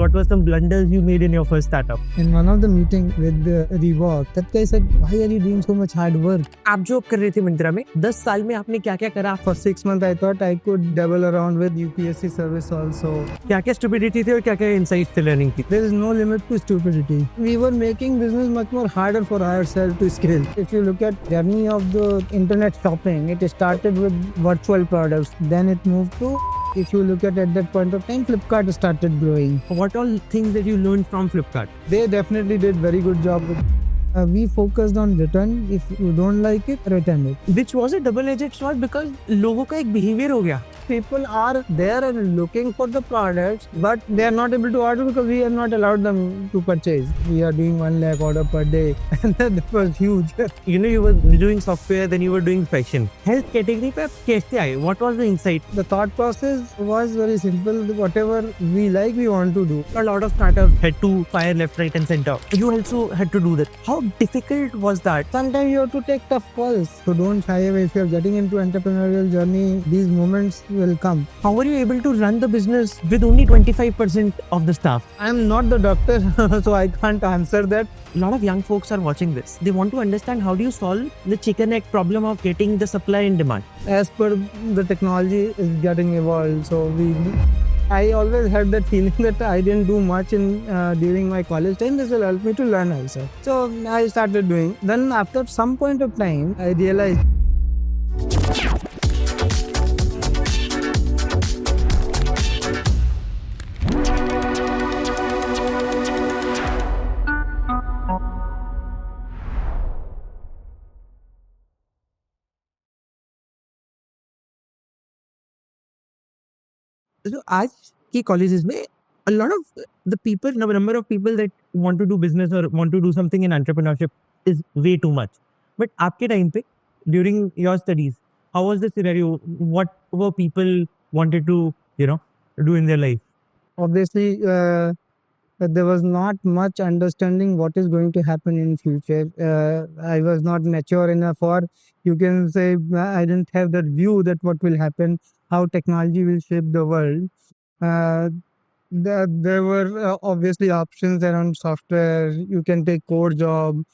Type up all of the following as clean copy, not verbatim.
What were some blunders you made in your first startup? In one of the meeting with Reebok, that guy said, "Why are you doing so much hard work?" आप job कर रहे थे मिंत्रा में 10 साल में आपने क्या क्या करा? For 6 months, I thought I could dabble around with UPSC service also. क्या क्या स्टुपिडिटी थी और क्या क्या इनसाइट्स थे लर्निंग की? There is no limit to stupidity. We were making business much more harder for ourselves to scale. If you look at journey of the internet shopping, it started with virtual products. Then it moved to, if you look at that point of time, Flipkart started growing. What all things that you learned from Flipkart? They definitely did very good job. We focused on return. If you don't like it, return it. Which was a double-edged sword because लोगों का एक behavior हो गया. People are there and looking for the products, but they are not able to order because we have not allowed them to purchase. We are doing 1 lakh order per day, and that was huge. You know, you were doing software, then you were doing fashion. Health category पे आप कैसे आए? What was the insight? The thought process was very simple. Whatever we like, we want to do. A lot of startups had to fire left, right, and center. You also had to do that. How difficult was that? Sometimes you have to take tough calls. So don't shy away. If you are getting into entrepreneurial journey, these moments will come. How were you able to run the business with only 25% of the staff? I am not the doctor, so I can't answer that. A lot of young folks are watching this. They want to understand how do you solve the chicken egg problem of getting the supply and demand. As per the technology is getting evolved, so I always had that feeling that I didn't do much in during my college time. This will help me to learn also. So I started doing. Then after some point of time, I realized. So आज की colleges में a lot of the people, number of people that want to do business or want to do something in entrepreneurship is way too much. But आपके time पे during your studies, how was the scenario? What were people wanted to do in their life? Obviously, there was not much understanding what is going to happen in future. I was not mature enough, or you can say I didn't have that view that what will happen, how technology will shape the world. There were obviously options around software. You can take core job.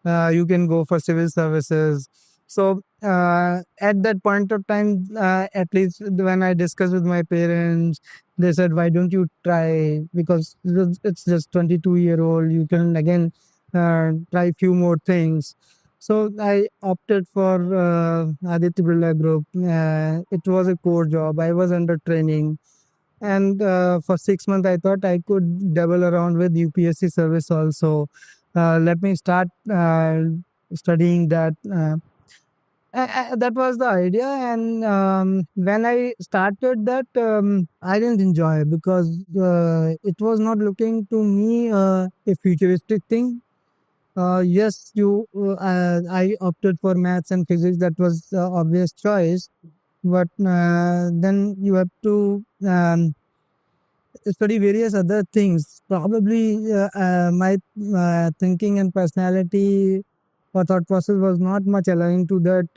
You can go for civil services. So at that point of time, at least when I discussed with my parents, they said, "Why don't you try? Because it's just 22-year-old. You can again try few more things." So I opted for Aditya Birla Group. It was a core job. I was under training. And for 6 months, I thought I could dabble around with UPSC service also. Let me start studying that. That was the idea. And when I started that, I didn't enjoy it because it was not looking to me a futuristic thing. Yes, I opted for maths and physics. That was the obvious choice. But then you have to study various other things. Probably my thinking and personality or thought process was not much aligned to that,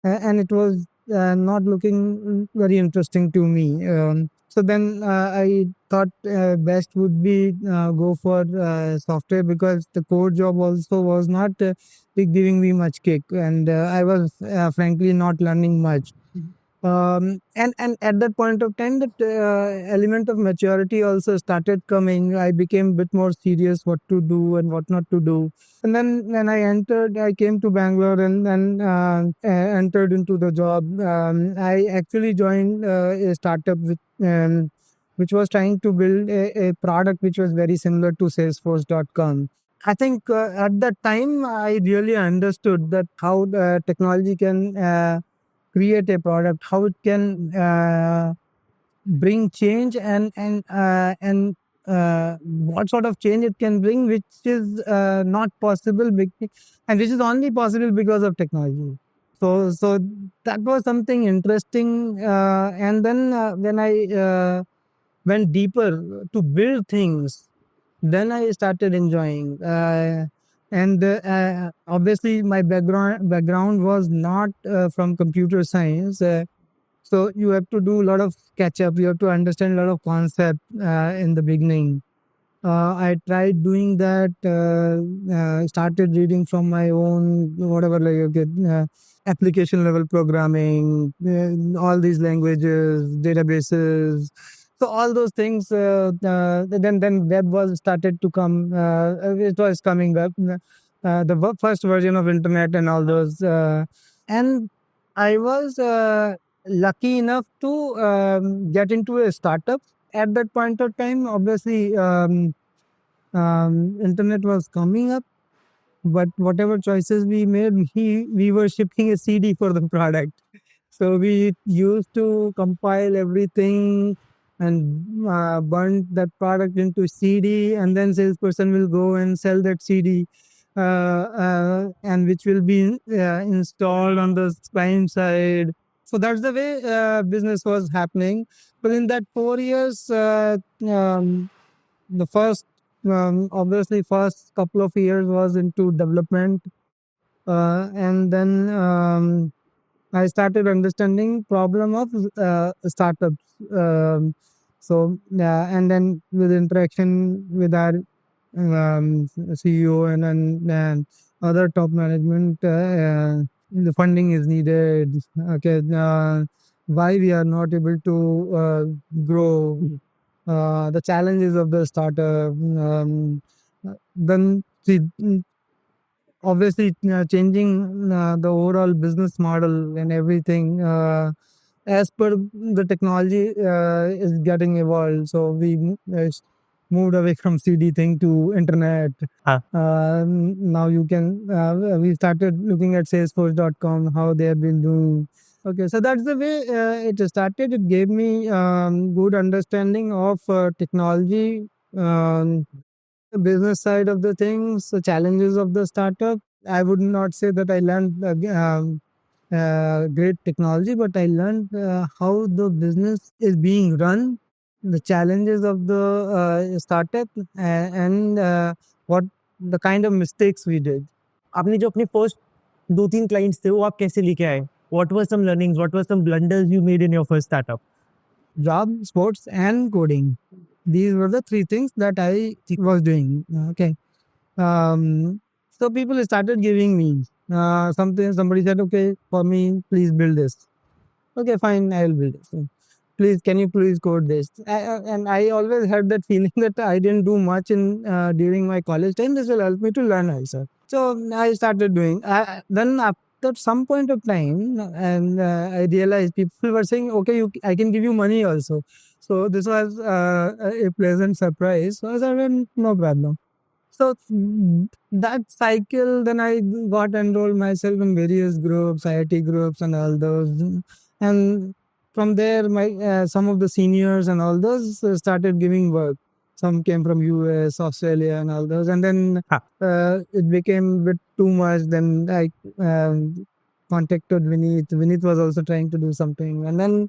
and it was not looking very interesting to me. So then I thought best would be go for software because the core job also was not giving me much kick, and I was frankly not learning much. And at that point of time, that element of maturity also started coming. I became a bit more serious what to do and what not to do. And then when I came to Bangalore and then entered into the job. I actually joined a startup which was trying to build a product which was very similar to Salesforce.com. I think at that time, I really understood that how technology can create a product, how it can bring change, and what sort of change it can bring, which is not possible, and which is only possible because of technology. So that was something interesting. And then when I went deeper to build things, then I started enjoying. And obviously, my background was not from computer science. So you have to do a lot of catch up. You have to understand a lot of concept in the beginning. I tried doing that. Started reading from my own whatever like you get application level programming, all these languages, databases. So all those things. Then web was started to come. It was coming up. First version of internet and all those. And I was lucky enough to get into a startup at that point of time. Obviously, internet was coming up, but whatever choices we made, we were shipping a CD for the product. So we used to compile everything and burn that product into CD, and then salesperson will go and sell that CD, and which will be installed on the client side. So that's the way business was happening. But in that 4 years, the first obviously first couple of years was into development, and then I started understanding problem of startups. And then with interaction with our CEO and other top management, the funding is needed. Okay, why we are not able to grow, the challenges of the startup. Then see, obviously changing the overall business model and everything as per the technology is getting evolved. So we moved away from CD thing to internet. Now you can we started looking at salesforce.com, how they have been doing. Okay, so that's the way it started. It gave me good understanding of technology, business side of the things, the challenges of the startup. I would not say that I learned great technology, but I learned how the business is being run, the challenges of the startup, and what the kind of mistakes we did. आपने जो अपने first 2-3 clients थे वो आप कैसे लेके आए? What were some learnings? What were some blunders you made in your first startup? Job, sports, and coding. These were the three things that I was doing. Okay. So people started giving me something. Somebody said, "Okay, for me, please build this." Okay, fine, I will build this. Please, can you please code this? And I always had that feeling that I didn't do much in during my college time. This will help me to learn also. So I started doing. Then after some point of time, and I realized people were saying, "Okay, I can give you money also." So this was a pleasant surprise. So I said, "Well, no problem." So that cycle, then I got enrolled myself in various groups, IIT groups, and all those. And from there, my some of the seniors and all those started giving work. Some came from US, Australia, and all those. And then it became a bit too much. Then I contacted Vineet. Vineet was also trying to do something, and then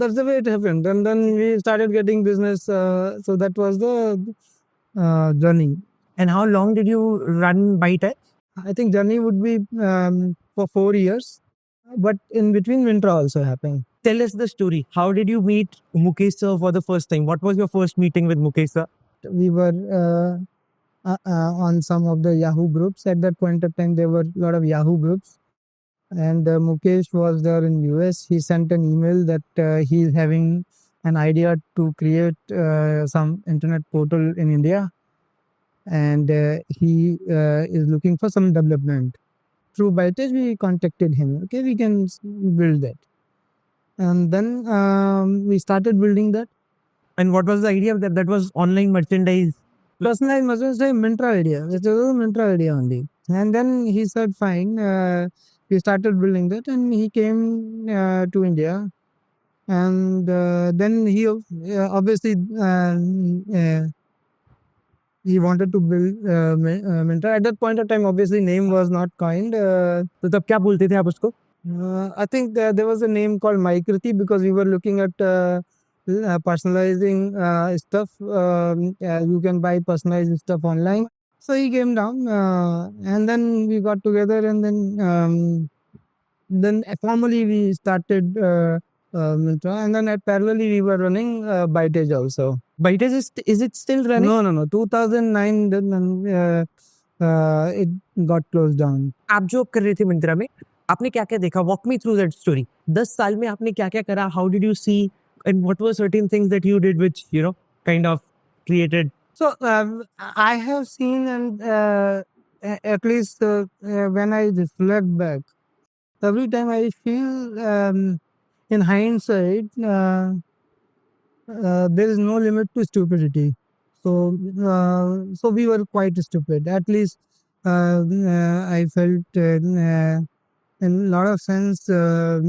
that's the way it happened. And then we started getting business. So that was the journey. And how long did you run ByteEdge? I think journey would be for 4 years, but in between winter also happened. Tell us the story. How did you meet Mukesh sir for the first time? What was your first meeting with Mukesh sir? We were on some of the Yahoo groups. At that point of time, there were a lot of Yahoo groups. And Mukesh was there in US. He sent an email that he is having an idea to create some internet portal in India. And he is looking for some development. Through ByteEdge, we contacted him. Okay, we can build that. And then we started building that. And what was the idea of that? That was online merchandise. Personalized merchandise, Myntra idea. It was a Myntra idea only. And then he said, fine. We started building that, and he came to India. And then he obviously he wanted to build Myntra. At that point of time, obviously name was not coined. तो तब क्या बोलते थे आप उसको? I think there was a name called Mykriti because we were looking at personalizing stuff. You can buy personalized stuff online. So he came down, and then we got together, and then then formally we started Myntra, and then parallelly we were running Bytage also. Bytage is it still running? No. 2009 then it got closed down. आप जो कर रहे थे मिंत्रा में आपने क्या क्या देखा? Walk me through that story. 10 साल में आपने क्या क्या करा? How did you see and what were certain things that you did which kind of created? So I have seen, and at least when I reflect back, every time I feel in hindsight there is no limit to stupidity. So we were quite stupid. At least I felt in a lot of sense there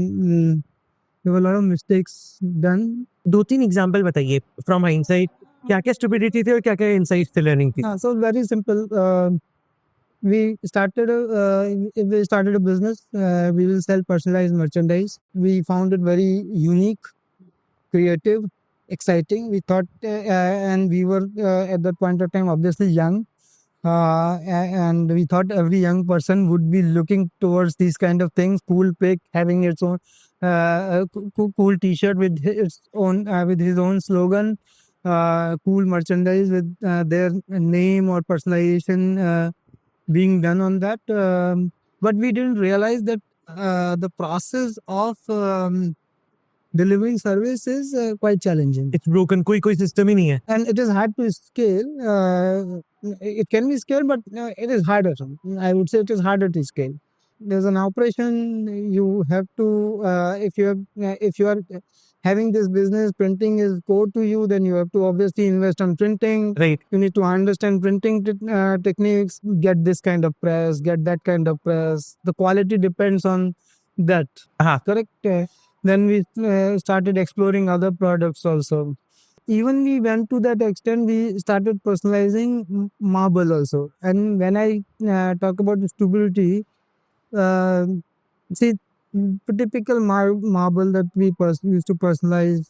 were a lot of mistakes done. 2-3 example बताइए from hindsight. क्या क्या stupidity थी और क्या क्या insights थे learning की? So very simple. We started if we started a business, we will sell personalized merchandise. We found it very unique, creative, exciting. We thought and we were at that point of time obviously young, and we thought every young person would be looking towards these kind of things. Cool pic, having its own cool t-shirt with his own slogan, cool merchandise with their name or personalization being done on that. But we didn't realize that the process of delivering service is quite challenging. It's broken. कोई system ही नहीं है. And it is hard to scale. It can be scaled, but it is harder. I would say it is harder to scale. There's an operation you have to, if you are having this business, printing is core to you, then you have to obviously invest on printing. Right. You need to understand printing techniques, get this kind of press, get that kind of press. The quality depends on that. Correct? Then we started exploring other products also. Even we went to that extent, we started personalizing marble also. And when I talk about the stability, see, typical marble that we used to personalize,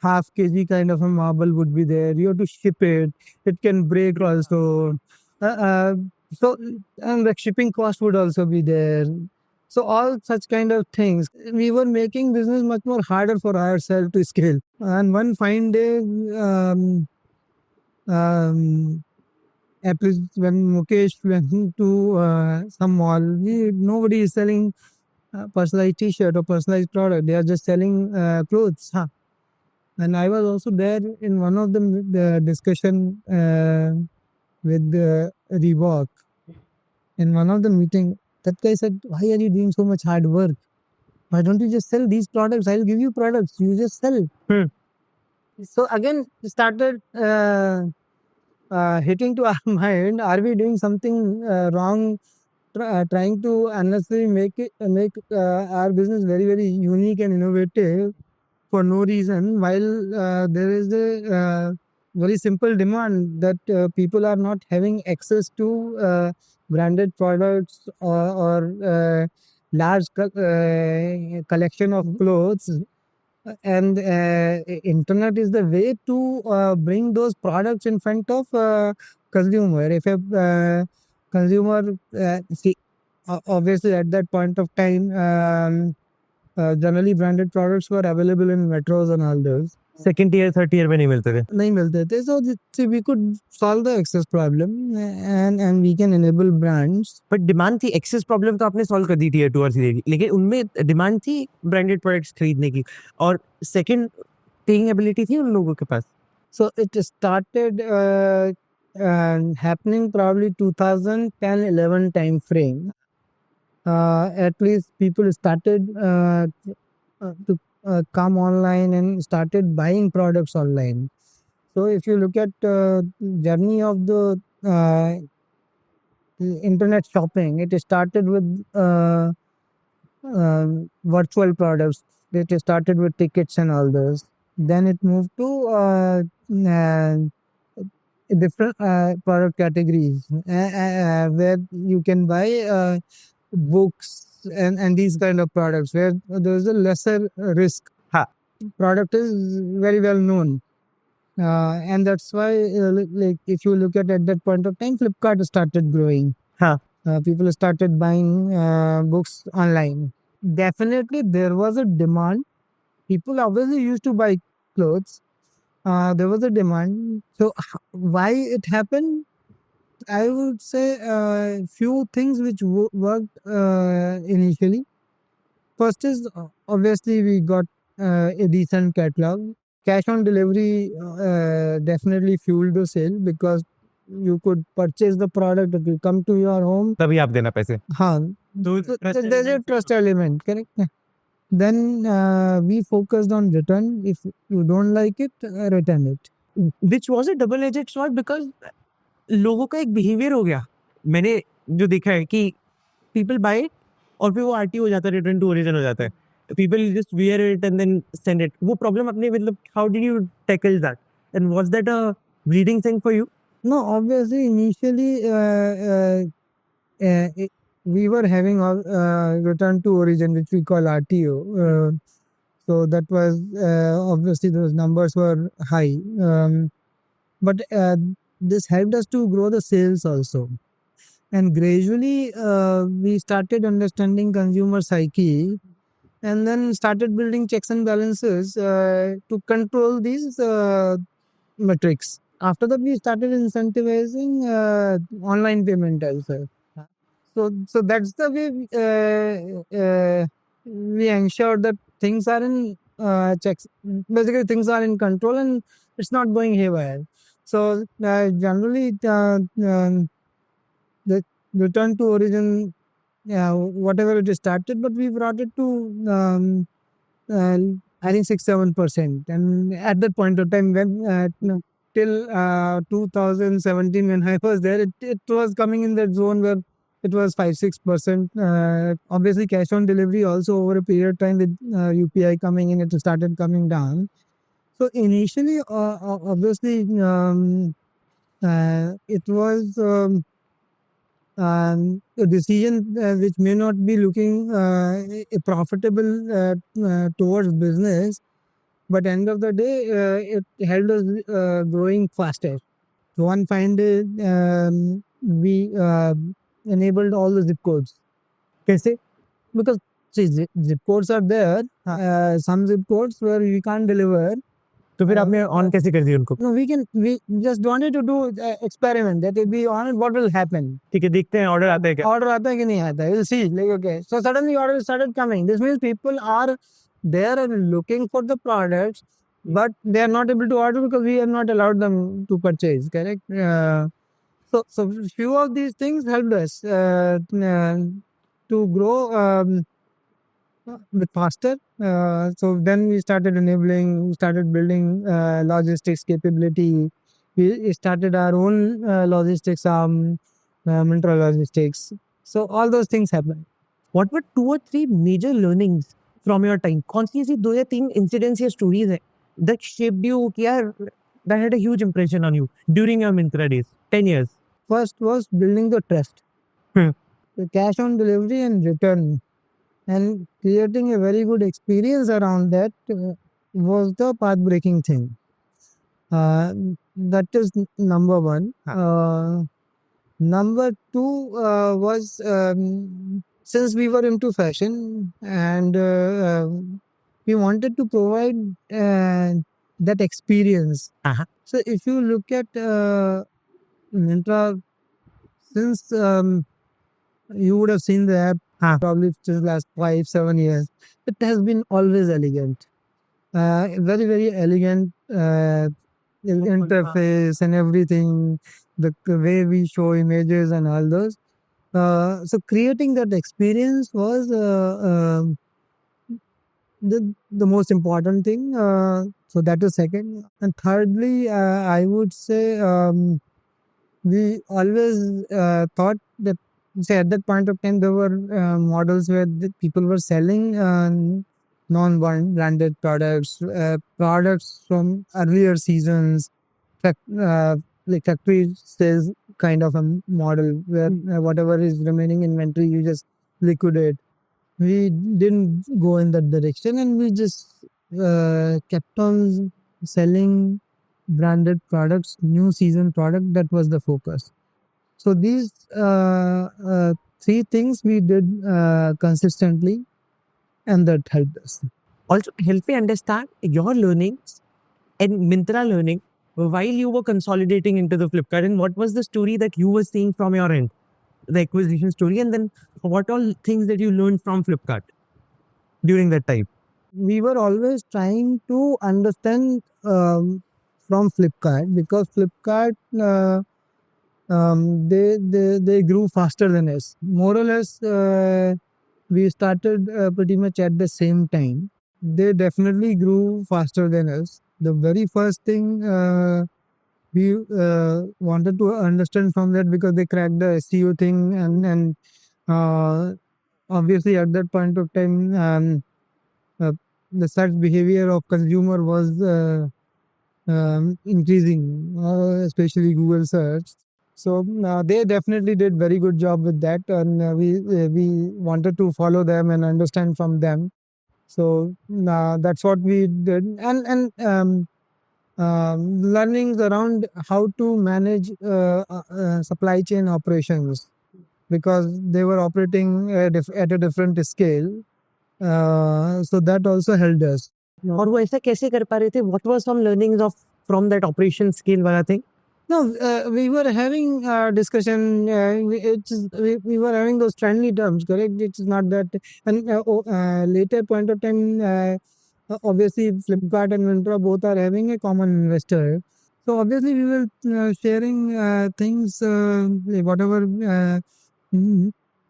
half kg kind of a marble would be there. You have to ship it. It can break also. So, and the shipping cost would also be there. So all such kind of things. We were making business much more harder for ourselves to scale. And one fine day, at least when Mukesh went to some mall, nobody is selling personalized t-shirt or personalized product. They are just selling clothes. And I was also there in one of the discussion with Reebok. In one of the meeting, that guy said, "Why are you doing so much hard work? Why don't you just sell these products? I'll give you products. You just sell." So again, started hitting to our mind, are we doing something wrong, trying to unnecessarily make our business very, very unique and innovative for no reason, while there is a very simple demand that people are not having access to branded products or large collection of clothes. And internet is the way to bring those products in front of consumer. If a consumer see, obviously at that point of time, generally branded products were available in metros and all those. Second year third year में नहीं मिलते थे. नहीं मिलते थे. So see, we could solve the access problem and we can enable brands. But demand थी. Access problem तो आपने सॉल्व कर दी थी 2 और 3 की, लेकिन उनमें डिमांड थी ब्रांडेड प्रोडक्ट्स खरीदने की, और सेकंड पेइंग एबिलिटी थी उन लोगों के पास. So it started happening probably 2010-11 time frame. At least people started to come online and started buying products online. So if you look at journey of the internet shopping, it started with virtual products. It started with tickets and all those. Then it moved to different product categories where you can buy books and these kind of products where there's a lesser risk. Product is very well known. And that's why like if you look at that point of time, Flipkart started growing. People started buying books online. definitely there was a demand. People obviously used to buy clothes. There was a demand. So why it happened? I would say few things which worked initially. First is obviously we got a decent catalog. Cash on delivery definitely fueled the sale because you could purchase the product, it will come to your home. तभी आप देना पैसे हाँ, तो so trust there's a element trust element, correct? Then we focused on return. If you don't like it, return it. which was a double edged sword because लोगों का एक behaviour हो गया मैंने जो देखा है कि पीपल बाय और फिर वो आरटी हो जाता है रिटर्न टू ओरिजिन हो जाता है people just wear it and then send it वो प्रॉब्लम अपने मतलब how did you tackle that and was that a breeding thing for you No, obviously, initially we were having a return to origin, which we call RTO. So that was obviously those numbers were high, but this helped us to grow the sales also. And gradually, we started understanding consumer psyche, and then started building checks and balances to control these metrics. After that, we started incentivizing online payment also. So that's the way we ensure that things are in checks. Basically, things are in control and it's not going haywire. So generally, the return to origin, whatever it started, but we brought it to uh, I think 6-7%. And at that point of time, when till 2017, when I was there, it was coming in that zone where it was 5-6%. Obviously, cash on delivery also over a period of time with UPI coming in, it started coming down. So initially, obviously, it was a decision which may not be looking profitable towards business, but end of the day, it helped us growing faster. So one fine day, we enabled all the zip codes. कैसे Because see, zip codes are there. Some zip codes where we can't deliver. तो फिर आपने on कैसे कर दिया उनको No, we just wanted to do experiment that if we on it, what will happen? ठीक है देखते हैं ऑर्डर आता है क्या Order आता है कि नहीं आता है? We'll see. Like okay, so suddenly orders started coming. This means people are there and looking for the products, but they are not able to order because we have not allowed them to purchase. Correct. So few of these things helped us to grow bit faster. So then we started building logistics capability. We started our own logistics arm, Mintra Logistics. So all those things happened. what were 2 or 3 major learnings from your time कौन सी ऐसी 2 या 3 incidents या stories है that shaped you कि यार that had a huge impression on you during your Myntra days 10 years First was building the trust, Hmm. the cash on delivery and return, and creating a very good experience around that was the path breaking thing. That is number one. Number two was since we were into fashion and we wanted to provide that experience. Uh-huh. So if you look at Myntra, since you would have seen the app probably since last 5-7 years, it has been always elegant. Very, very elegant interface and everything, the way we show images and all those. So creating that experience was the most important thing. So that is second. And thirdly, I would say we always thought that say at that point of time there were models where the people were selling non-branded products, products from earlier seasons, like factory sales kind of a model where whatever is remaining inventory you just liquidate. We didn't go in that direction, and we just kept on selling branded products, new season product. That was the focus. So these 3 things we did consistently, and that helped us. Also, help me understand your learnings and Myntra learning while you were consolidating into the Flipkart, and what was the story that you were seeing from your end, the acquisition story, and then what all things that you learned from Flipkart during that time? We were always trying to understand from Flipkart, because Flipkart they grew faster than us. More or less, we started pretty much at the same time. They definitely grew faster than us. The very first thing we wanted to understand from that, because they cracked the SEO thing, and uh, obviously at that point of time, uh, the search behavior of consumer was increasing, especially Google search. So they definitely did very good job with that, and we wanted to follow them and understand from them. So that's what we did, and learnings around how to manage supply chain operations, because they were operating at a different scale. So that also helped us. और वो ऐसा कैसे कर पा रहे थे? What were some learnings of from that operation scale वाला thing? No, we were having a discussion. We were having those friendly terms, correct? It's not that. And later point of time, obviously Flipkart and Myntra both are having a common investor. So obviously we were sharing things, whatever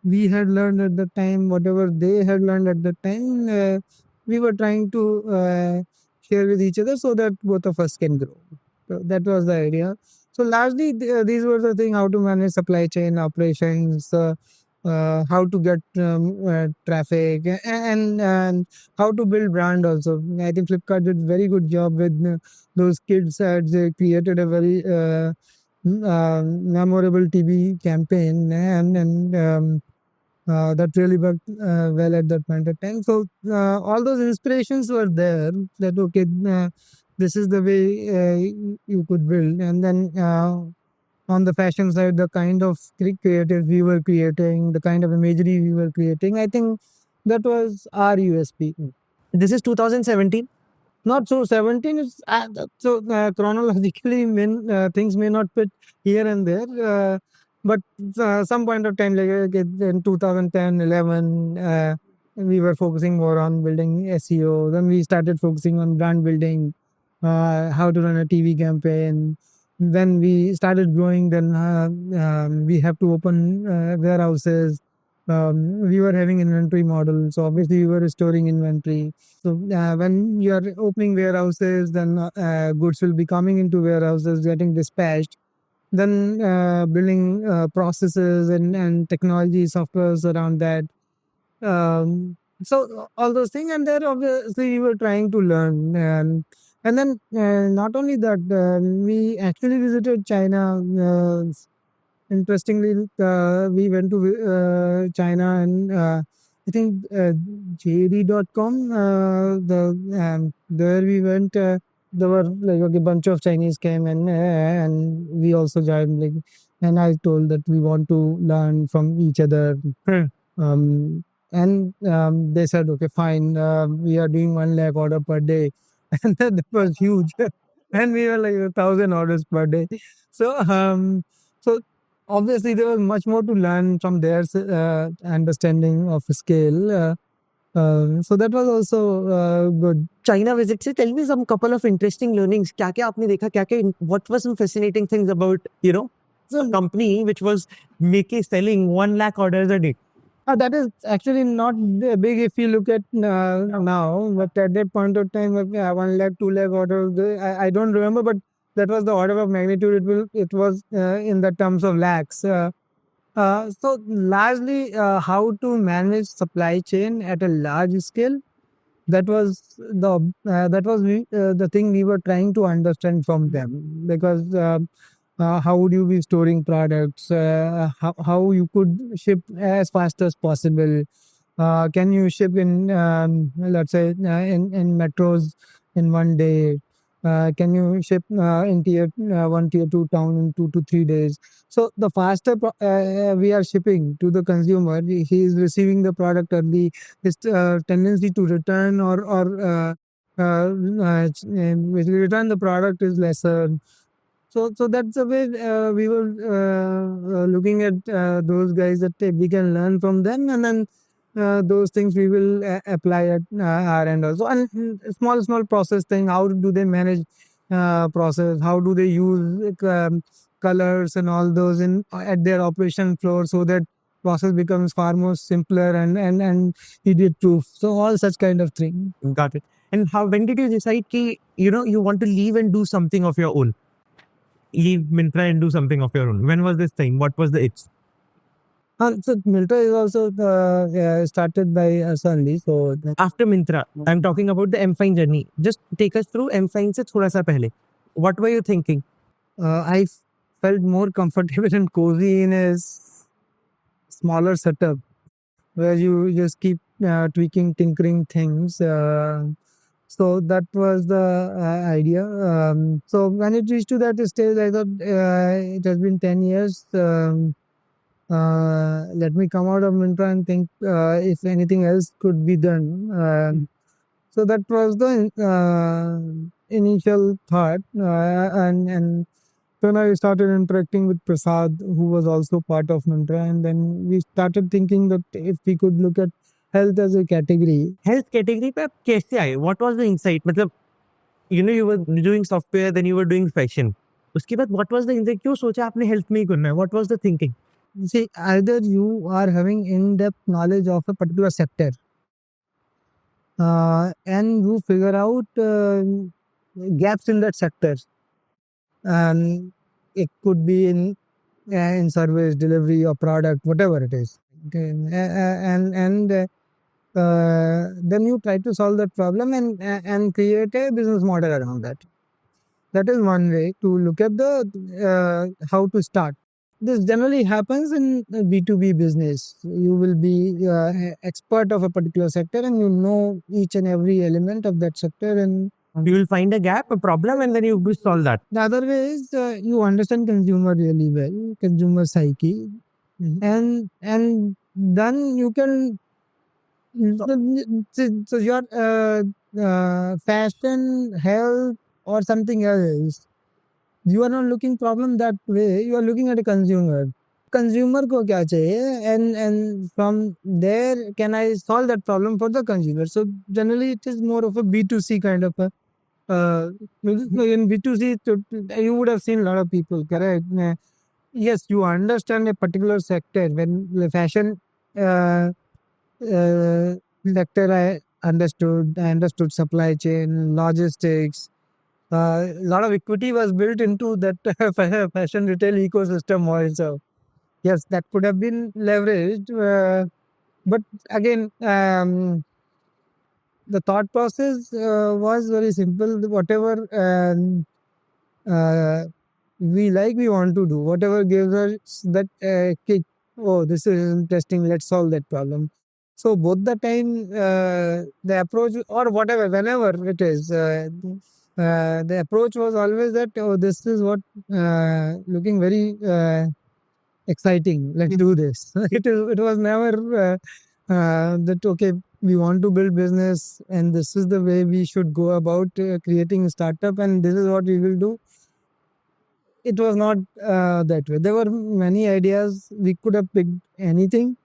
we had learned at the time, whatever they had learned at the time. We were trying to share with each other so that both of us can grow. So that was the idea. So largely, these were the thing: how to manage supply chain operations, how to get traffic, and how to build brand. Also, I think Flipkart did very good job with those kids ads. They created a very memorable TV campaign, and that really worked well at that point of time. So all those inspirations were there. That okay. This is the way you could build, and then on the fashion side, the kind of creative we were creating, the kind of imagery we were creating, I think that was our USP. This is 2017. Not so 17 is so chronologically things may not fit here and there, but some point of time, like in 2010, 11, we were focusing more on building SEO. Then we started focusing on brand building, how to run a TV campaign. When we started growing, then we have to open warehouses. We were having inventory models, so obviously we were storing inventory. So when you are opening warehouses, then goods will be coming into warehouses, getting dispatched. Then building processes and technology softwares around that. So all those things, and then obviously we were trying to learn, and then not only that, we actually visited China. Interestingly, we went to China, and I think JD.com, there we went, there were like a bunch of Chinese came, and we also joined, like, and I told that we want to learn from each other. Um, and they said, okay, fine, we are doing 1 lakh order per day. And that was huge. And we were like 1,000 orders per day. So obviously there was much more to learn from their understanding of scale. So that was also good. China visit से tell me some couple of interesting learnings. क्या क्या आपने देखा? क्या क्या? What were some fascinating things about a company which was selling 1 lakh orders a day? That is actually not big if you look at now, but at that point of time, 1 lakh, 2 lakh orders, I don't remember, but that was the order of magnitude. It was in the terms of lakhs. So largely, how to manage supply chain at a large scale. That was the thing we were trying to understand from them, because how would you be storing products? How you could ship as fast as possible? Can you ship in let's say in metros in 1 day? Can you ship in tier 1, tier 2 town in 2 to 3 days? So the faster we are shipping to the consumer, he is receiving the product early. His tendency to return basically return the product is lesser. So that's the way we were looking at those guys that we can learn from them, and then those things we will apply at our end also. And small process thing. How do they manage process? How do they use colors and all those in at their operation floor so that process becomes far more simpler and idiot proof. So all such kind of thing. Got it. And when did you decide ki, you want to leave and do something of your own? Leave Myntra and do something of your own. When was this thing? What was the itch? So Myntra is also started by us only. So After Myntra, I'm talking about the M-Fine journey. Just take us through M-Fine se thoda sa pehle. What were you thinking? I felt more comfortable and cozy in a smaller setup where you just keep tweaking, tinkering things. So that was the idea. So when it reached to that stage, I thought it has been 10 years. Let me come out of Myntra and think if anything else could be done. So that was the initial thought, and then I started interacting with Prasad, who was also part of Myntra, and then we started thinking that if we could look at health as a category. Health category पे आप कैसे आए? What was the insight? मतलब, you were doing software, then you were doing fashion. उसके बाद what was the insight? क्यों सोचा आपने health में ही करना है? What was the thinking? See, either you are having in-depth knowledge of a particular sector, and you figure out gaps in that sector, and it could be in service delivery or product, whatever it is. Okay. And then you try to solve that problem and create a business model around that. That is one way to look at the how to start. This generally happens in B2B business. You will be expert of a particular sector, and you know each and every element of that sector, and You will find a gap, a problem, and then you will solve that. the other way is you understand consumer really well, consumer psyche, and then you can. So your fashion, health, or something else, you are not looking problem that way. You are looking at a consumer. Consumer को क्या चाहिए, and from there can I solve that problem for the consumer. So generally it is more of a B2C kind of a. In B2C, you would have seen a lot of people, correct? Yes, you understand a particular sector. When the fashion sector, I understood supply chain, logistics. A lot of equity was built into that fashion retail ecosystem also. Yes, that could have been leveraged. But again, the thought process was very simple. Whatever we like, we want to do. Whatever gives us that kick. Oh, this is interesting. Let's solve that problem. So both the time, the approach or whatever, whenever it is, the approach was always that, oh, this is what looking very exciting. Let's do this. It was never that okay, we want to build business and this is the way we should go about creating a startup and this is what we will do. It was not that way. There were many ideas. We could have picked anything.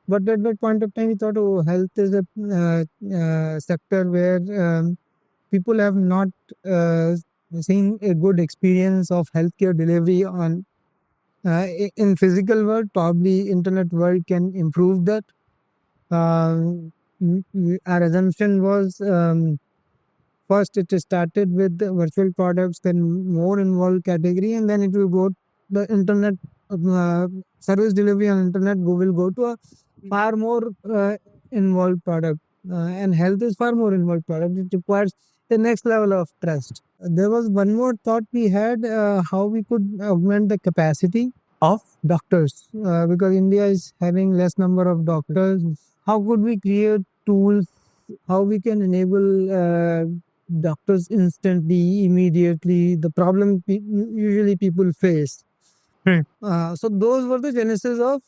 But at that point of time, we thought, oh, health is a sector where people have not seen a good experience of healthcare delivery on in physical world. Probably internet world can improve that. Our assumption was first it started with the virtual products, then more involved category, and then it will go the internet service delivery on internet. Will go to a far more involved product, and health is far more involved product. It requires the next level of trust. There was one more thought we had how we could augment the capacity Of doctors because India is having less number of doctors. How could we create tools? How we can enable doctors instantly, immediately, the problem usually people face. So those were the genesis of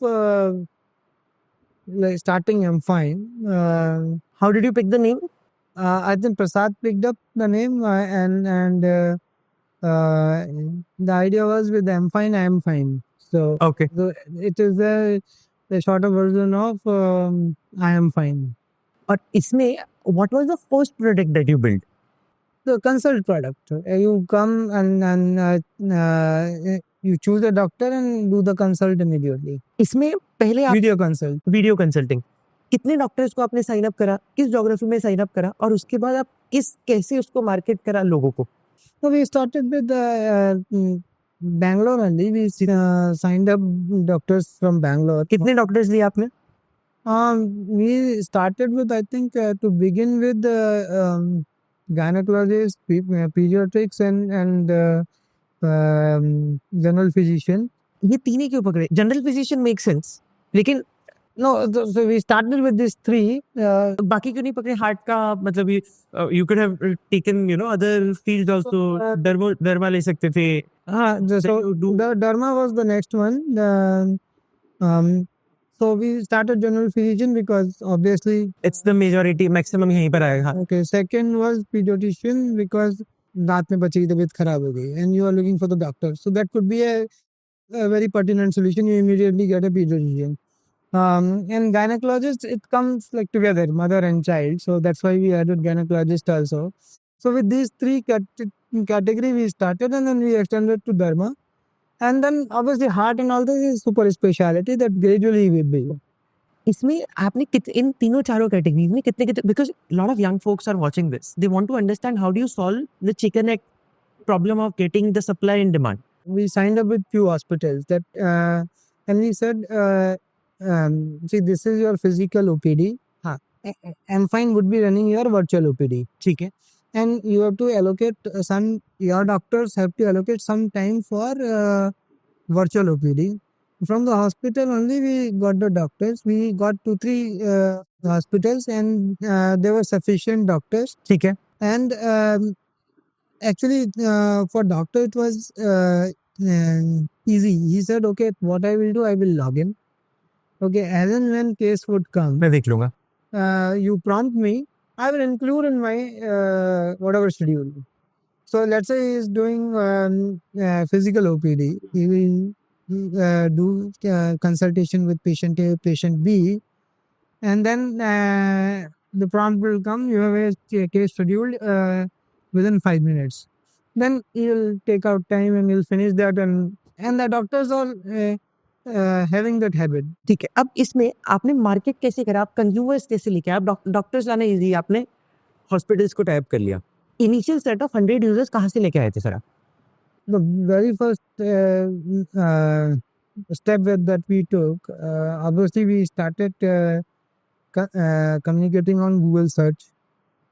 like starting I'm Fine. How did you pick the name? I think Prasad picked up the name uh, the idea was with I'm Fine, I am fine. So, Okay. so it is a shorter version of I am fine. और इसमें what was the first product that you built? The consult product. You come you choose a doctor and do the consult immediately. इसमें पहले आप Video consult. Video consulting कितने doctors को आपने sign up करा, किस ज्योग्राफी में साइन अप करा, और उसके बाद आप कैसे उसको मार्केट करा लोगों को? So we started with Bangalore only. We signed up doctors from Bangalore. कितने डॉक्टर्स लिए आपने? We started with, I think, to begin with gynecologists, pediatrics, and general physician. ये तीन ही क्यों पकड़े? जनरल फिजिशियन मेक सेंस, लेकिन No, so we started with these three. बाकी क्यों नहीं पकड़े? हार्ट का मतलब you could have taken other fields also. Derma ले सकते थे. So the derma was the next one. So we started general physician because obviously It's the majority, maximum यहीं पर आएगा. okay. Second was pediatrician because रात में बच्चे की तबीयत खराब हो गई and you are looking for the doctor. So that could be a very pertinent solution. You immediately get a pediatrician. And gynecologist, it comes like together, mother and child. So that's why we added gynecologist also. So with these three category we started and then we extended to derma. And then obviously heart and all this is super speciality that gradually will be. इसमें आपने इन तीनों चारों categories में कितने because a lot of young folks are watching this, they want to understand how do you solve the chicken egg problem of getting the supply and demand. We signed up with few hospitals that and we said see, this is your physical OPD. I'm Fine would be running your virtual OPD. ठीक है. And you have to allocate your doctors have to allocate some time for virtual OPD. From the hospital only we got the doctors. We got 2-3 hospitals and there were sufficient doctors. ठीक है. And actually for doctor it was easy. He said, okay, what I will do, I will log in. Okay, as and when case would come, मैं देख लूंगा. you prompt me, I will include in my whatever schedule. So let's say he is doing physical OPD. He will do consultation with patient A, patient B, and then the prompt will come. You have a case scheduled within 5 minutes. Then he will take out time and he'll finish that, and the doctors are having that habit. ठीक है. अब इसमें आपने market कैसे करा? आप consumers कैसे लेके आए? आप डॉक्टर्स लाना इजी, आपने हॉस्पिटल्स को टाइप कर लिया. इनिशियल सेट ऑफ 100 यूजर्स कहाँ से लेके आए थे सर आप? The very first step that we took, obviously we started communicating on Google search.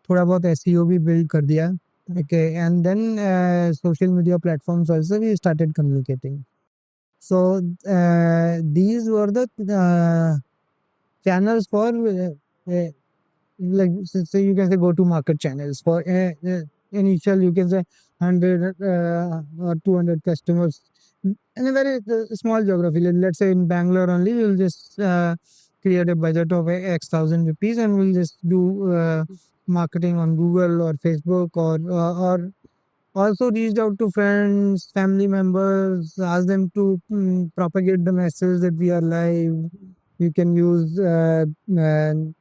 थोड़ा बहुत SEO भी build कर दिया. Okay, and then social media platforms also we started communicating. So these were the channels for like so you can say go to market channels for initial, you can say 100 or 200 customers in a very small geography. Let's say in Bangalore only, we'll just create a budget of X thousand rupees and we'll just do marketing on Google or Facebook or also reached out to friends, family members, ask them to propagate the message that we are live. You can use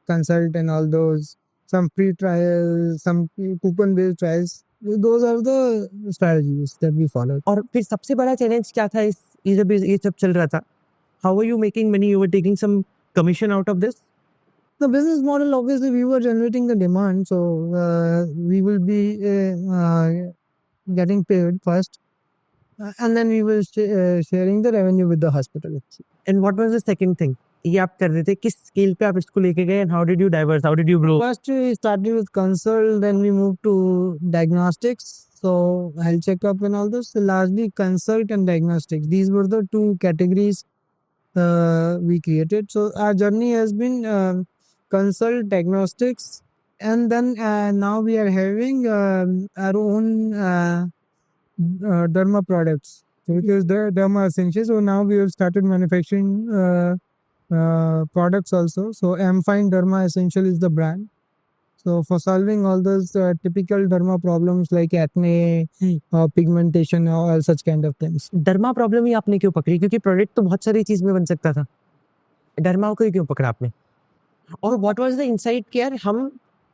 consult and all those, some free trials, some coupon based trials. Those are the strategies that we follow. और फिर सबसे बड़ा challenge क्या था जब ये सब चल रहा था? How were you making money? You were taking some commission out of this? The business model, obviously, we were generating the demand, so we will be getting paid first, and then we will sharing the revenue with the hospital. And what was the second thing? ये आप कर रहे थे, किस scale पे आप इसको लेके गए, and how did you diverse, how did you grow? First we started with consult, then we moved to diagnostics, so health checkup and all this. So largely consult and diagnostics, these were the two categories we created. So our journey has been consult, diagnostics, and then now we are having our own derma products, which is the Derma Essentials. So now we have started manufacturing products also. So I'm Fine Derma Essential is the brand. So for solving all those typical derma problems like acne, pigmentation, all such kind of things. Derma problem ही आपने क्यों पकड़ी? क्योंकि product तो बहुत सारी चीज में बन सकता था, डर्मा को ही क्यों पकड़ा आपने? और व्हाट वाज द इनसाइट कि यार हम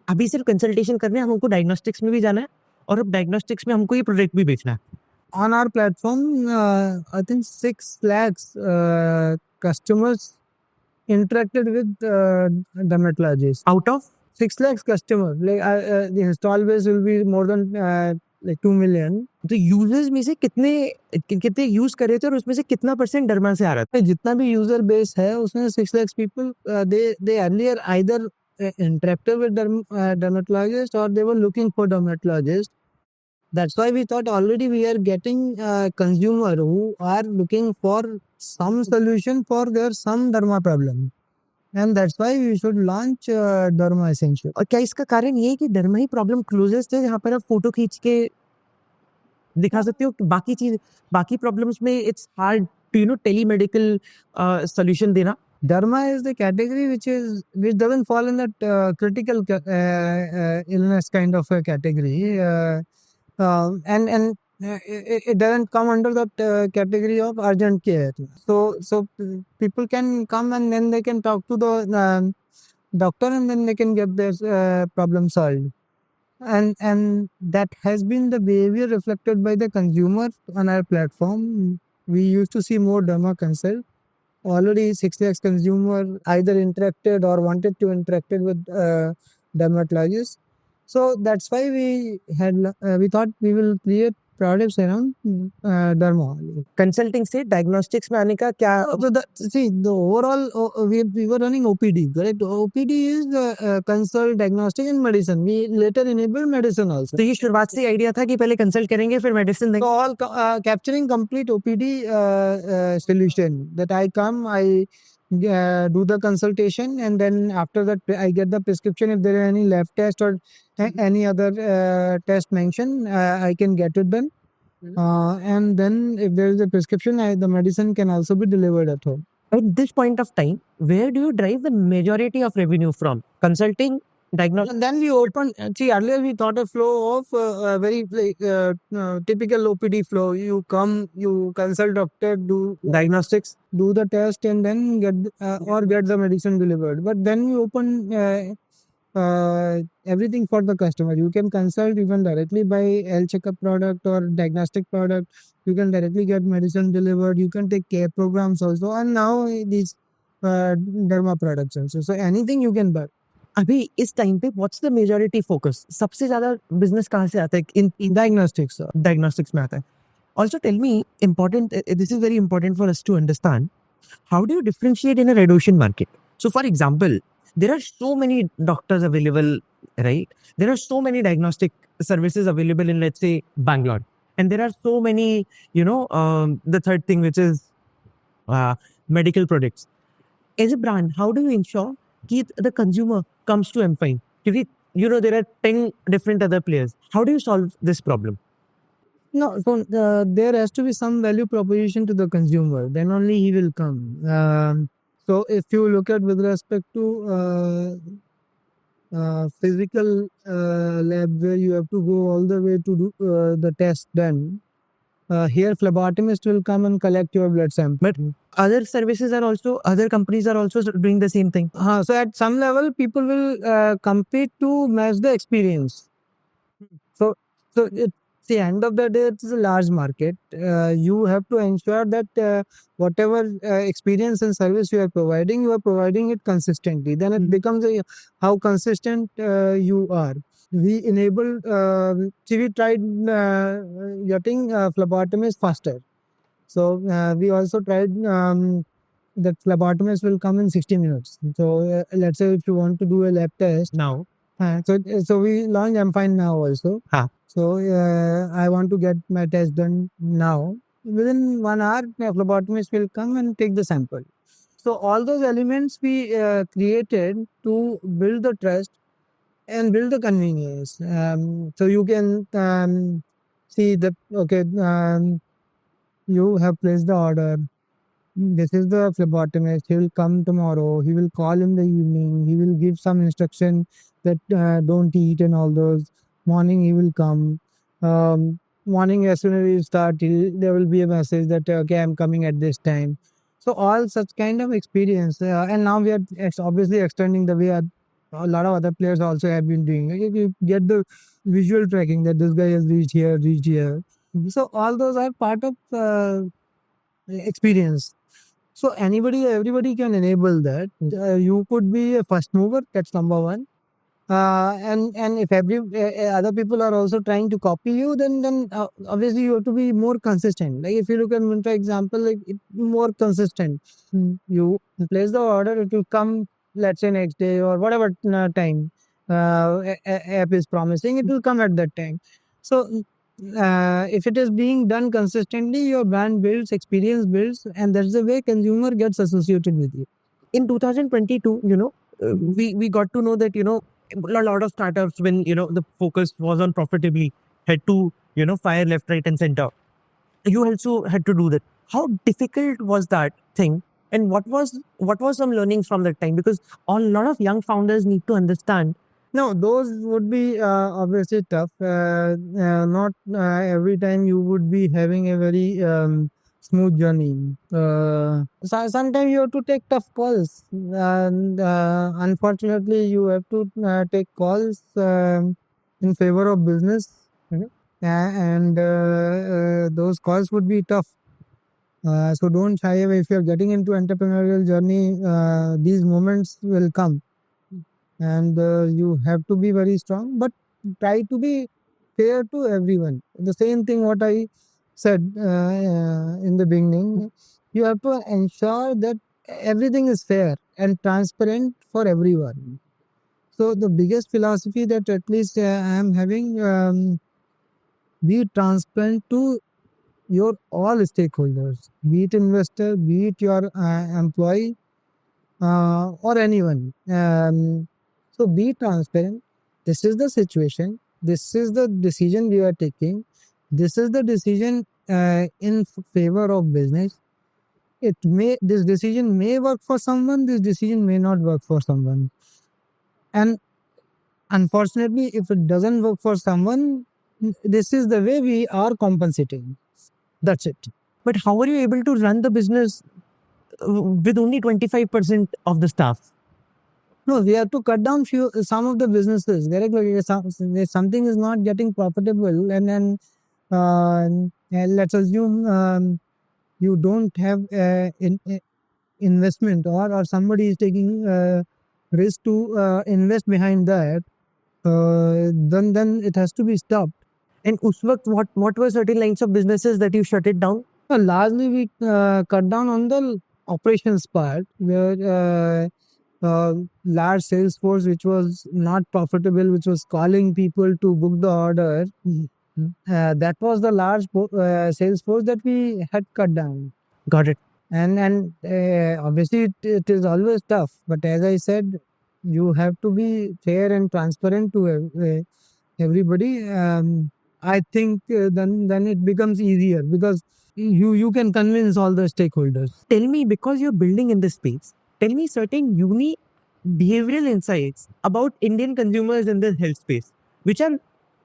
अभी सिर्फ कंसल्टेशन कर रहे हैं, हमको डायग्नोस्टिक्स में भी जाना है और अब डायग्नोस्टिक्स में हमको ये प्रोडक्ट भी बेचना है. On our platform, I think 6 lakhs customers interacted with dermatologists. Out of 6 lakhs customers. Like the install base will be more than like 2 million. तो यूजर्स में से कितने यूज कर रहे थे और उसमें से कितना % डर्मा से आ रहा था? जितना भी यूजर बेस है उसमें 6 lakhs people they earlier either interacted with dermatologist or they were looking for dermatologist. That's why we thought already we are getting consumer who are looking for some solution for their some derma problem. And that's why we should launch Derma Essential. और क्या इसका कारण ये है कि derma ही problem closest है जहाँ पर आप फोटो खींच के दिखा सकते हो? बाकी प्रॉब्लम्स में इट्स हार्ड टू टेलीमेडिकल सॉल्यूशन देना. Derma is the category which doesn't fall in that critical illness kind of a category, and it doesn't come under that category of urgent care. So people can come and then they can talk to the doctor and then they can get their problem solved. And that has been the behavior reflected by the consumer on our platform. We used to see more derma consult. Already 6 lakhs consumer either interacted or wanted to interacted with dermatologists. So that's why we thought we will create products around derma. Consulting से diagnostics में आने का क्या? So the overall we were running OPD, correct? OPD is consult, diagnostic and medicine. We later enabled medicine also. तो ये शुरुआत से idea था कि पहले कंसल्ट करेंगे फिर मेडिसिन So देंगे. all capturing complete OPD solution, that I come, I do the consultation, and then after that I get the prescription. If there are any lab test or any other test mentioned, I can get it done. And then if there is a prescription, the medicine can also be delivered at home. At this point of time, where do you drive the majority of revenue from? Consulting, diagnostic? And then we opened. See, earlier we thought a flow of very typical OPD flow. You come, you consult doctor, do Diagnostics? do the test, and then get the medicine delivered. But then we open everything for the customer. You can consult even directly by health checkup product or diagnostic product. You can directly get medicine delivered. You can take care programs also, and now these derma products also. So anything you can buy. अभी इस time पे what's the majority focus? सबसे ज्यादा business कहाँ से आता है? इन Diagnostics. Diagnostics में आता है. Also tell me, this is very important for us to understand, how do you differentiate in a red ocean market? So for example, there are so many doctors available, right? There are so many diagnostic services available in, let's say, Bangalore. And there are so many, the third thing, which is medical products. As a brand, how do you ensure that the consumer comes to M5? Because, there are 10 different other players. How do you solve this problem? No, so there has to be some value proposition to the consumer. Then only he will come. So if you look at with respect to physical lab where you have to go all the way to do the test done, here phlebotomist will come and collect your blood sample. But other companies are also doing the same thing. So at some level, people will compete to match the experience. So at the end of the day, it's a large market. You have to ensure that whatever experience and service you are providing it consistently. Then it becomes how consistent you are. We enabled, we tried getting phlebotomists faster. So we also tried that phlebotomist will come in 60 minutes. So let's say if you want to do a lab test now, so we launched I'm Fine now also. So I want to get my test done now. Within 1 hour, a phlebotomist will come and take the sample. So all those elements we created to build the trust. and build the convenience. So you can see that, okay, you have placed the order. This is the phlebotomist. He will come tomorrow. He will call in the evening. He will give some instruction that don't eat and all those. Morning he will come. Morning as soon as you start, there will be a message that okay, I'm coming at this time. So all such kind of experience, and now we are obviously extending the way a lot of other players also have been doing. Like, you get the visual tracking that this guy has reached here, reached here. So all those are part of experience. So everybody can enable that. You could be a first mover. That's number one. And if other people are also trying to copy you, then obviously you have to be more consistent. Like if you look at Myntra example, like more consistent. You place the order, it will come. Let's say next day or whatever time app is promising, it will come at that time. So if it is being done consistently, your brand builds, experience builds, and that's the way consumer gets associated with you. In 2022, we got to know that, a lot of startups, when, the focus was on profitably, had to, fire left, right, and center. You also had to do that. How difficult was that thing? And what was some learnings from that time? Because a lot of young founders need to understand. No, those would be obviously tough. Not every time you would be having a very smooth journey. Sometimes you have to take tough calls, and unfortunately, you have to take calls in favor of business. Mhm. And those calls would be tough. So don't shy away. If you're getting into entrepreneurial journey, these moments will come, and you have to be very strong, but try to be fair to everyone. The same thing what I said in the beginning. You have to ensure that everything is fair and transparent for everyone. So the biggest philosophy that at least I am having, be transparent to your all stakeholders, be it investor, be it your employee, or anyone. So be transparent. This is the situation. This is the decision we are taking. This is the decision in favor of business. This decision may work for someone. This decision may not work for someone. And unfortunately, if it doesn't work for someone, this is the way we are compensating. That's it. But how are you able to run the business with only 25% of the staff? No, we have to cut down some of the businesses. Correct? Like, if something is not getting profitable, and then let's assume you don't have investment, or somebody is taking risk to invest behind that, then it has to be stopped. And us waqt, what were certain lines of businesses that you shut it down? Largely, we cut down on the operations part, where large sales force which was not profitable, which was calling people to book the order. That was the large sales force that we had cut down. Got it. And obviously it is always tough, but as I said, you have to be fair and transparent to everybody. I think then it becomes easier, because you can convince all the stakeholders. Tell me, because you're building in this space, tell me certain unique behavioral insights about Indian consumers in the health space, which are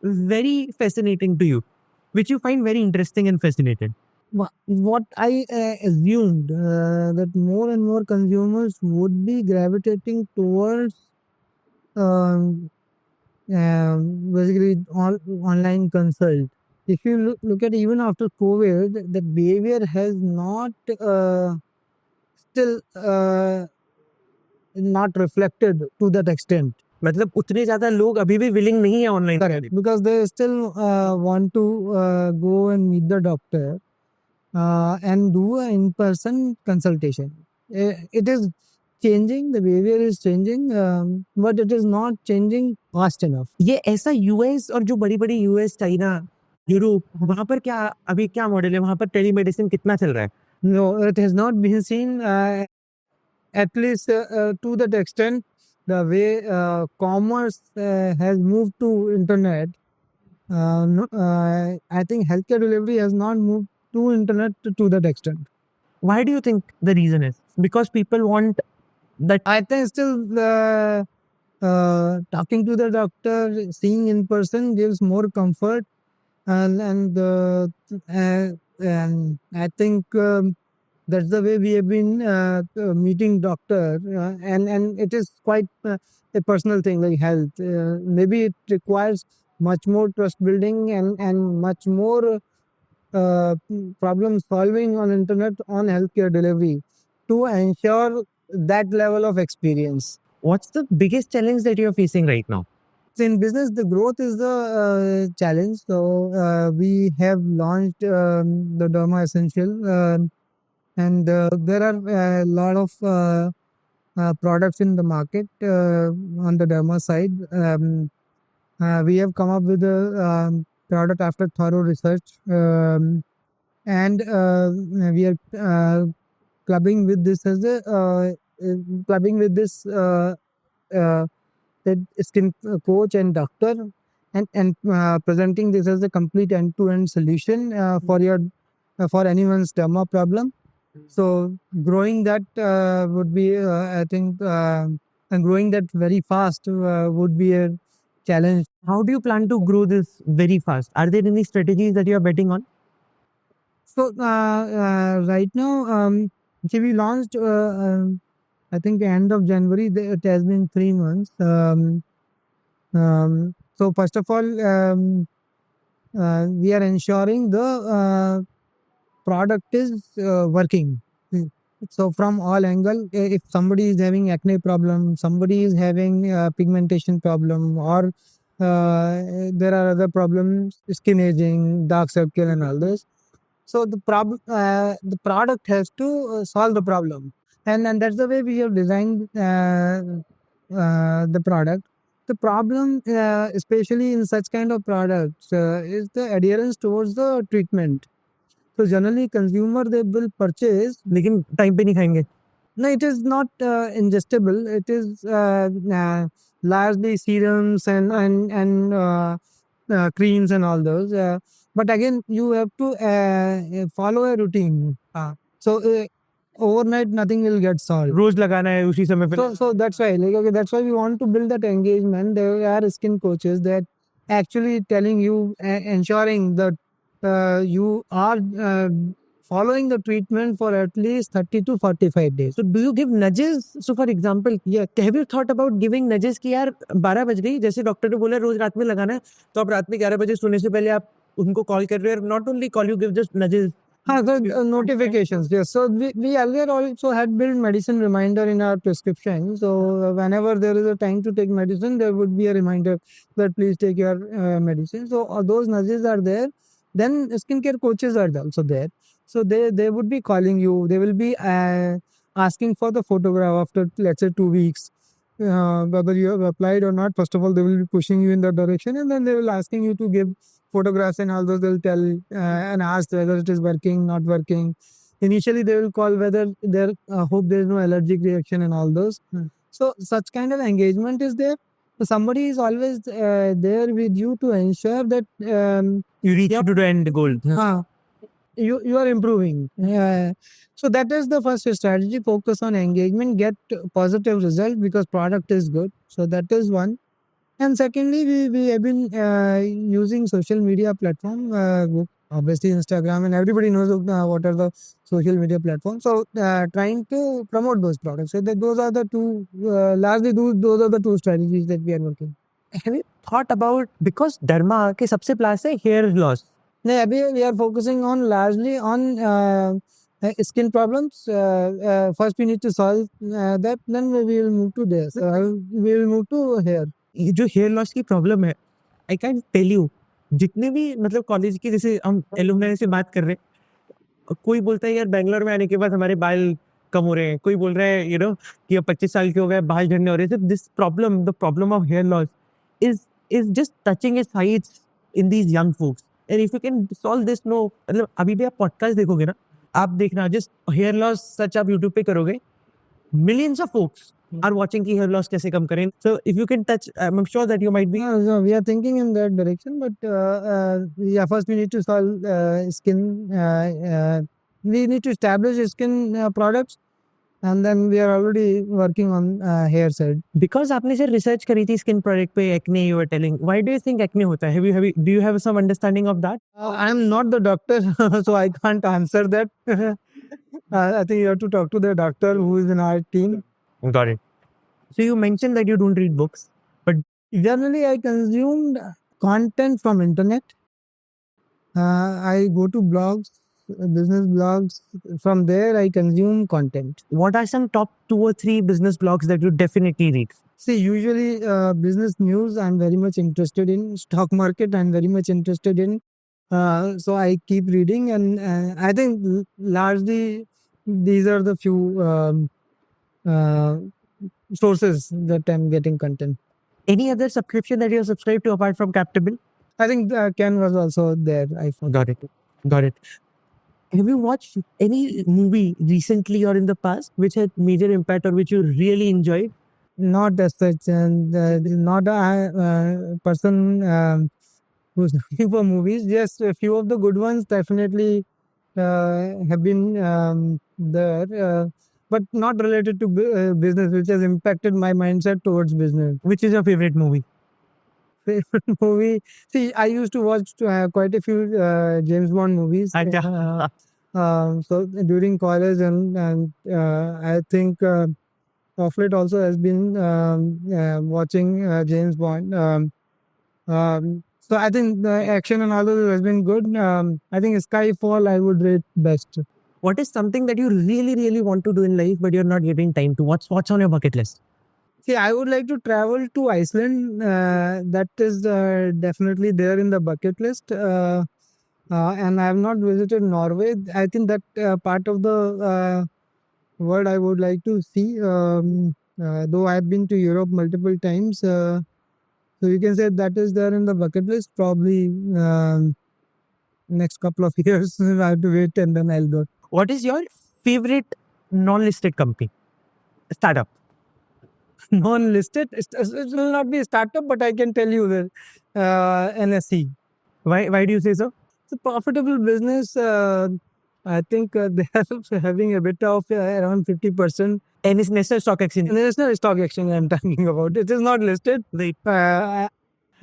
very fascinating to you, which you find very interesting and fascinating. What I assumed, that more and more consumers would be gravitating towards basically online consult. If you look at even after COVID, the behavior has not still not reflected to that extent. मतलब उतने ज्यादा लोग अभी भी willing नहीं है online. Correct, because they still want to go and meet the doctor and do an in-person consultation. It is changing, the behavior is changing, but it is not changing fast enough. ये ऐसा US और जो बड़ी बड़ी US, China, Europe, वहां पर क्या अभी क्या मॉडल है, वहां पर टेलीमेडिसिन कितना चल रहा है? No, it has not been seen, at least to that extent. the way commerce has moved to internet, I think healthcare delivery has not moved to internet to that extent. Why do you think the reason is? Because people want that. I think still talking to the doctor, seeing in person gives more comfort, and I think that's the way we have been meeting doctor, and it is quite a personal thing like health. Maybe it requires much more trust building and much more problem solving on internet on healthcare delivery to ensure that level of experience. What's the biggest challenge that you're facing right now? So in business, the growth is the challenge. So we have launched the Derma Essential, and there are a lot of products in the market on the Derma side. We have come up with a product after thorough research, and we are clubbing with this as a clubbing with this the skin coach and doctor, and presenting this as a complete end-to-end solution for your for anyone's derma problem. So growing that would be, I think, and growing that very fast would be a challenge. How do you plan to grow this very fast? Are there any strategies that you're betting on? So right now, see, we launched. I think end of January. It has been 3 months. So first of all, we are ensuring the product is working. So from all angle, if somebody is having acne problem, somebody is having pigmentation problem, or there are other problems, skin aging, dark circle, and all this. So the product has to solve the problem, and that's the way we have designed the product. The problem, especially in such kind of products, is the adherence towards the treatment. So generally, consumer they will purchase. लेकिन time पे नहीं खाएंगे. No, it is not ingestible. It is largely serums and creams and all those. But again, you have to follow a routine. So overnight, nothing will get solved. रोज लगाना है उसी समय पे. So that's why, like, okay, that's why we want to build that engagement. There are skin coaches that actually telling you, ensuring that you are following the treatment for at least 30 to 45 days. So do you give nudges? So for example, yeah, have you thought about giving nudges कि यार 12 बज गई, जैसे doctor ने बोला रोज रात में लगाना है, तो आप रात में 11 बजे सोने से पहले आप उनको कॉल कर रहे हो. Not only call, you give just nudges. So notifications, yes. So we earlier also had built medicine reminder in our prescription. So whenever there is a time to take medicine, there would be a reminder that please take your medicine. So those nudges are there. Then skincare coaches are also there. So they would be calling you. They will be asking for the photograph after, let's say, 2 weeks. Whether you have applied or not, first of all, they will be pushing you in that direction, and then they will asking you to give photographs and all those. They'll tell and ask whether it is working, not working. Initially, they will call whether they hope there is no allergic reaction and all those. So such kind of engagement is there. So somebody is always there with you to ensure that You reach to the end goal. you are improving. So that is the first strategy. Focus on engagement, get positive result because product is good. So that is one. And secondly, we have been using social media platform, obviously Instagram, and everybody knows what are the social media platforms. So trying to promote those products. So that those are the two, largely those are the two strategies that we are working. Have you thought about, because derma के सबसे प्लास है hair loss. No, we are focusing on largely on skin problems. First, we need to solve that. Then we will move to this. We will move to hair. ये जो hair loss की problem है, I can tell you, जितने भी मतलब college की, जैसे हम एलुमनाई से बात कर रहे हैं, कोई बोलता है यार बैंगलोर में आने के बाद हमारे बाल कम हो रहे हैं, कोई बोल रहा है यू नो कि अब 25 साल के हो गए बाल झड़ने हो रहे हैं. This problem, the problem of hair loss is just touching its heights in these young folks. And if you can solve this, no मतलब अभी भी आप पॉडकास्ट देखोगे ना, आप देखना जस्ट हेयर लॉस सच आप यूट्यूब पे करोगे, millions of folks are watching ki hair loss kaise kam kare. So if you can touch, I'm sure that you might be. So we are thinking in that direction, but yeah, first we need to solve skin. We need to establish skin products, and then we are already working on hair side. Because आपने जो research करी थी skin product पे acne you were telling, why do you think acne होता है? Do you have some understanding of that? I am not the doctor, so I can't answer that. I think you have to talk to the doctor who is in our team. Got it. So you mentioned that you don't read books, but Generally, I consumed content from internet. I go to blogs, business blogs. From there, I consume content. what are some top 2 or 3 business blogs that you definitely read? See, usually business news, I'm very much interested in. Stock market, I'm very much interested in. So I keep reading, and I think largely these are the few uh, sources that I'm getting content. Any other subscription that you're subscribed to apart from Captable? I think Ken was also there. I Got it. Got it. Have you watched any movie recently or in the past which had major impact or which you really enjoyed? not as such, and not a person who's looking for movies. Yes, a few of the good ones definitely have been there, but not related to business, which has impacted my mindset towards business. Which is your favorite movie? Favorite movie? See, I used to watch quite a few James Bond movies. So during college, and I think of late also has been watching James Bond. So I think the action and all of it has been good. I think Skyfall I would rate best. What is something that you really, really want to do in life but you're not getting time to? What's on your bucket list? See, I would like to travel to Iceland. That is definitely there in the bucket list. And I have not visited Norway. I think that part of the world I would like to see. Though I have been to Europe multiple times. So you can say that is there in the bucket list. Probably next couple of years I have to wait and then I'll go. What is your favorite non-listed company? Startup. Non-listed, it will not be a startup, but I can tell you that NSE. Why do you say so? It's a profitable business. I think they are having a bit of around 50%. And it's National Stock Exchange. National Stock Exchange I'm talking about. It is not listed. Right. I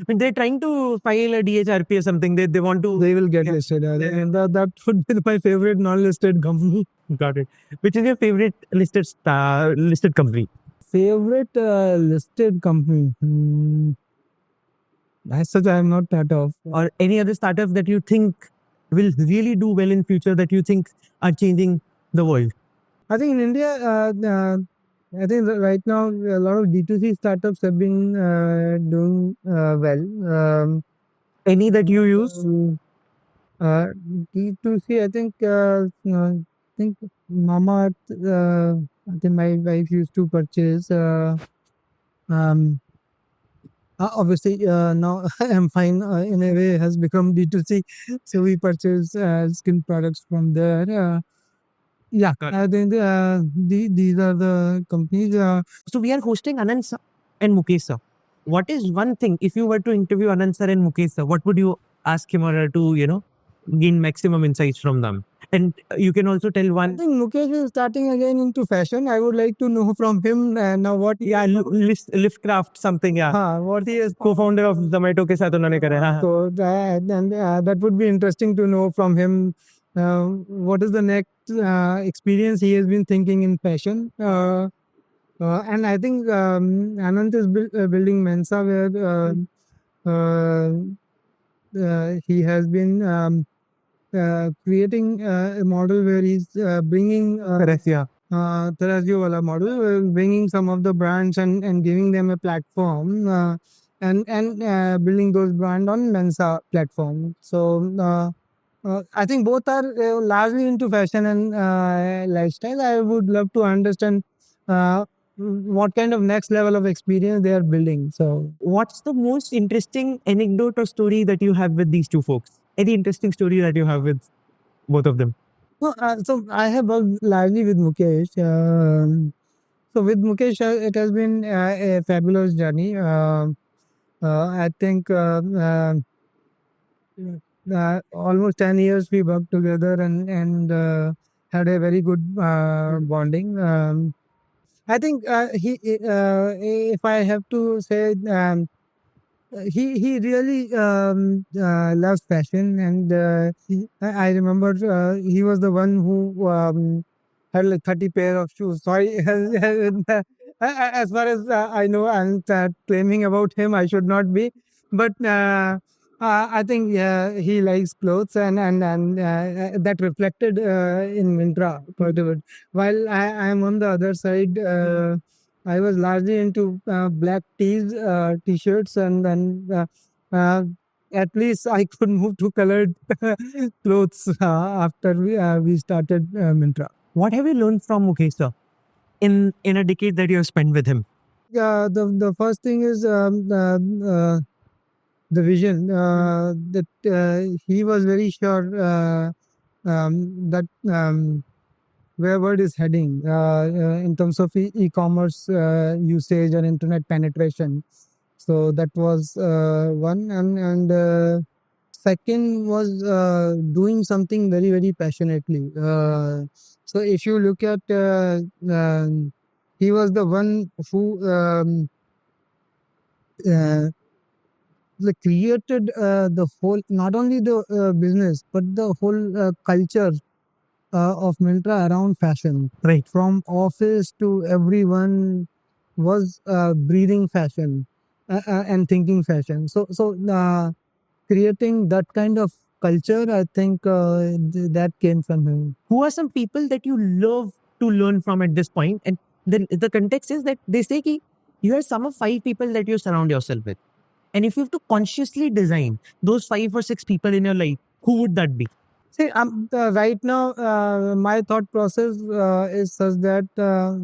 mean, they're trying to file a DHRP or something. They want to. They will get listed. And that would be my favorite non-listed company. Got it. Which is your favorite listed company? Favorite listed company? As such, I am not that of. Or any other startup that you think will really do well in future that you think are changing the world? I think in India, I think that right now a lot of D2C startups have been doing well. Any that you use? D2C, I think Mama, I think my wife used to purchase. Obviously, now I'm fine. In a way, has become D2C, so we purchase skin products from there. Yeah, I think these are the companies. So we are hosting Anand sir and Mukesh sir. What is one thing, if you were to interview Anand sir and Mukesh sir, what would you ask him or to, gain maximum insights from them? And you can also tell I one. think Mukesh is starting again into fashion. I would like to know from him now what. Yeah, Liftcraft something, yeah. What he is. Co-founder of Zomato के साथ उन्होंने करा है. So that would be interesting to know from him. What is the next experience he has been thinking in fashion? And I think Anant is building Mensa, where he has been creating a model where he's bringing Therasio wala model, bringing some of the brands and giving them a platform and building those brands on Mensa platform. So I think both are largely into fashion and lifestyle. I would love to understand what kind of next level of experience they are building. So What's the most interesting anecdote or story that you have with these two folks? Any interesting story that you have with both of them? so I have worked largely with Mukesh. So with Mukesh, it has been a fabulous journey. I think almost 10 years we worked together and had a very good bonding. I think if I have to say, he really loves fashion, and I remember he was the one who had like 30 pair of shoes. Sorry, as far as I know, I'm claiming about him. I should not be, but I think he likes clothes, and that reflected in Mintra quite a bit. While I'm on the other side. I was largely into black tees, t-shirts, and then uh, at least I could move to colored clothes after we started Mintra. What have you learned from Mukesh sir in a decade that you have spent with him? The first thing is the vision that he was very sure that where world is heading in terms of e-commerce usage and internet penetration. So that was one, and second was doing something very very passionately. So if you look at, he was the one who uh, created the whole, not only the business but the whole culture of Mintra around fashion. Right. From office to everyone was breathing fashion and thinking fashion. So creating that kind of culture, I think that came from him. Who are some people that you love to learn from at this point? And the context is that they say ki you are some of 5 people that you surround yourself with. And if you have to consciously design those 5 or 6 people in your life, who would that be? See, right now, my thought process is such that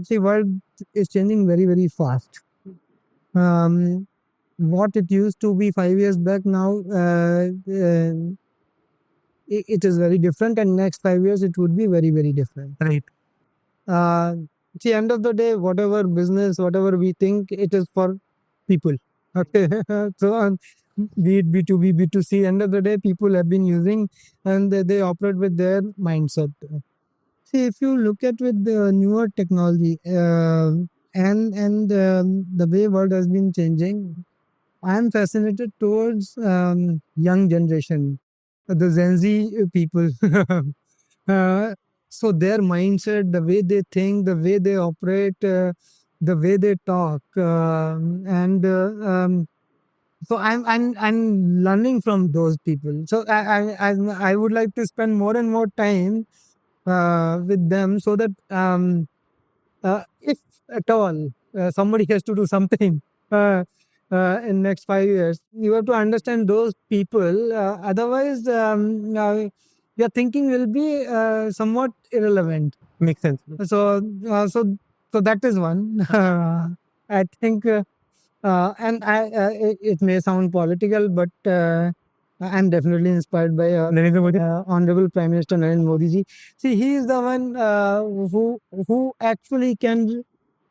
see, world is changing very, very fast. Um, what it used to be 5 years back now, it is very different, and next 5 years it would be very, very different. Right. Uh, see, end of the day, whatever business, whatever we think, it is for people. Okay, so be it B2B, B2C, end of the day, people have been using, and they operate with their mindset. See, if you look at with the newer technology and the way world has been changing, I am fascinated towards young generation, the Gen Z people. uh, so their mindset, the way they think, the way they operate, the way they talk, and so I'm learning from those people. So I would like to spend more and more time with them, so that if at all somebody has to do something in next 5 years, you have to understand those people. Otherwise, your thinking will be somewhat irrelevant. Makes sense. So, so that is one. I think, and it may sound political, but I'm definitely inspired by Narendra Modi. Honorable Prime Minister Narendra Modi ji. See, he is the one who actually can.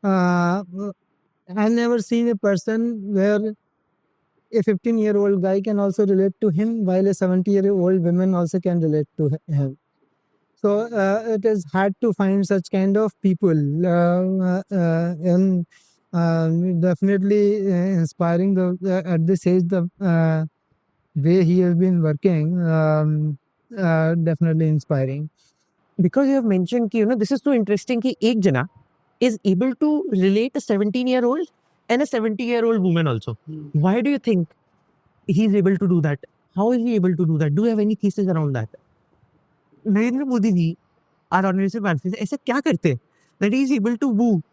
I've never seen a person where a 15-year-old guy can also relate to him, while a 70-year-old woman also can relate to him. So it is hard to find such kind of people, and definitely inspiring at this age, the way he has been working, definitely inspiring. Because you have mentioned ki, this is so interesting ki ek jana is able to relate a 17-year-old and a 70-year-old woman also. Why do you think he's able to do that? How is he able to do that? Do you have any thesis around that? Narendra Modi ji, our honorable prime minister, ऐसा क्या करते हैं that he is able to woo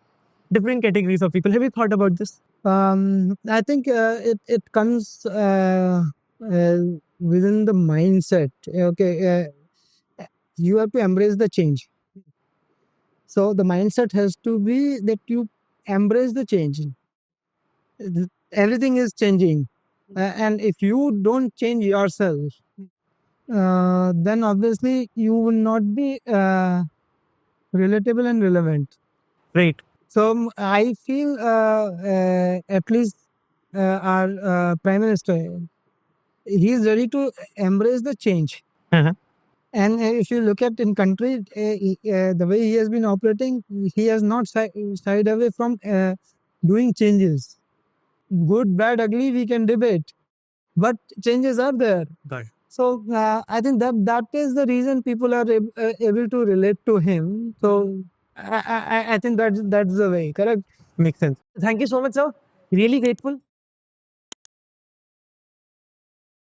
different categories of people? Have you thought about this? I think it comes within the mindset. Okay, you have to embrace the change. So the mindset has to be that you embrace the change. Everything is changing, and if you don't change yourself, then obviously you will not be relatable and relevant. Right. So I feel at least our Prime Minister, he is ready to embrace the change. Uh-huh. And if you look at in country, the way he has been operating, he has not shied away from doing changes. Good, bad, ugly, we can debate, but changes are there. Got it. So I think that is the reason people are able to relate to him. So I think that's the way. Correct. Makes sense. Thank you so much, sir. Really grateful.